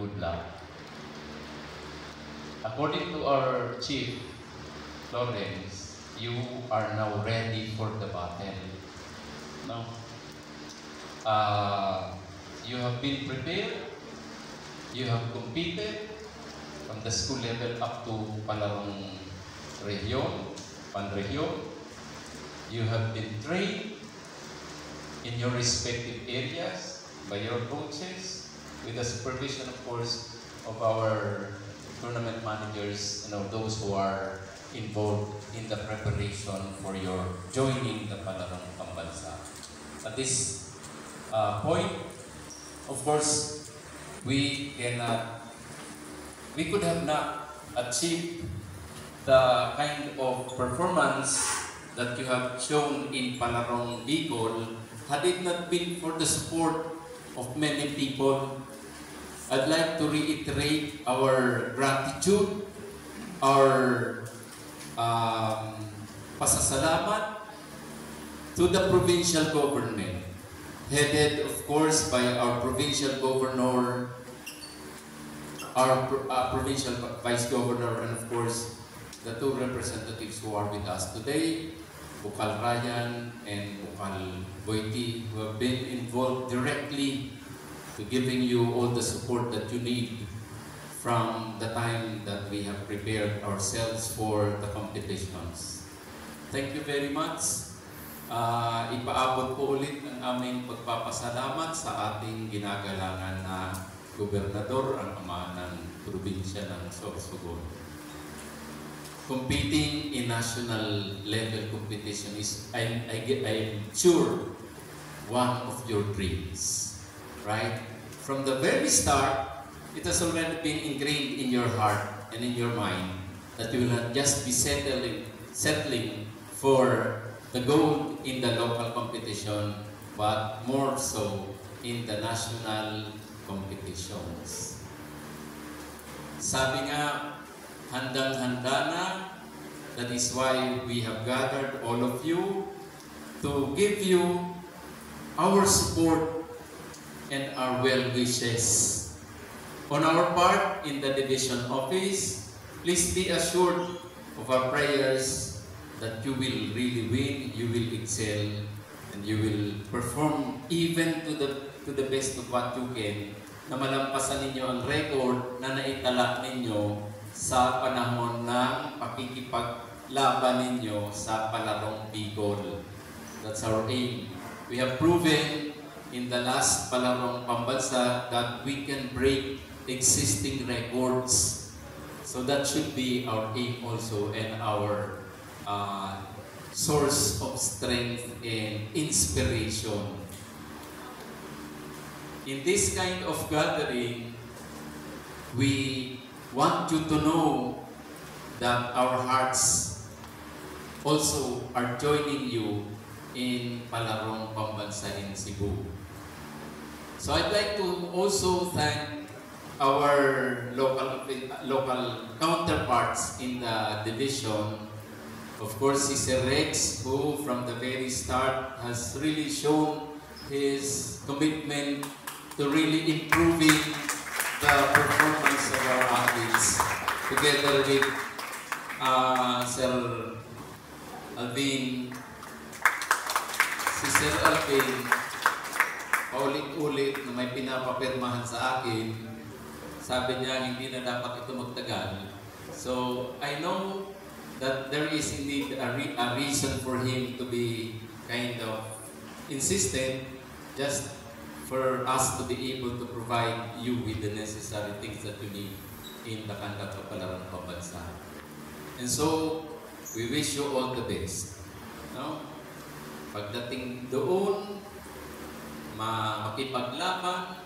good luck. According to our chief, Lawrence, you are now ready for the battle. No? You have been prepared, you have competed from the school level up to palarong region, pan-region. You have been trained in your respective areas by your coaches with the supervision, of course, of our tournament managers and of those who are involved in the preparation for your joining the Palarong Pambansa. At this point, of course, we could have not achieved the kind of performance that you have shown in Palarong Bicol had it not been for the support of many people. I'd like to reiterate our gratitude, our pasasalamat to the provincial government, headed of course by our provincial governor, our provincial vice governor, and of course the two representatives who are with us today, Bukal Ryan and Bukal Boyti, who have been involved directly to giving you all the support that you need from the time that we have prepared ourselves for the competitions. Thank you very much. Ipaabot ko ulit ang aming pagpapasalamat sa ating ginagalangan na gobernador, ang ama ng probinsya ng Sorsogon. Competing in national level competition is, I'm sure, one of your dreams, right? From the very start, it has already been ingrained in your heart and in your mind that you will not just be settling for the gold in the local competition, but more so in the national competitions. Sabi nga, handang-handa na. That is why we have gathered all of you to give you our support and our well wishes. On our part, in the division office, please be assured of our prayers that you will really win, you will excel, and you will perform even to the best of what you can, na malampasan ninyo ang record na naitala ninyo sa panahon ng pakikipaglaban ninyo sa Palarong Bicol. That's our aim. We have proven in the last Palarong Pambansa that we can break existing records. So that should be our aim also, and our source of strength and inspiration. In this kind of gathering, we want you to know that our hearts also are joining you in Palarong Pambansa in Cebu. So I'd like to also thank our local counterparts in the division. Of course, si Sir Rex, who from the very start has really shown his commitment to really improving the performance of our athletes, together with Sir Alvin. Si Sir Alvin, paulit-ulit na may pinapapirmahan sa akin, sabi niya hindi na dapat ito magtagal. So I know that there is indeed a reason for him to be kind of insistent, just for us to be able to provide you with the necessary things that you need in the conduct of Palarong Pambansa. And so, we wish you all the best. No? Pagdating doon, makipaglaban,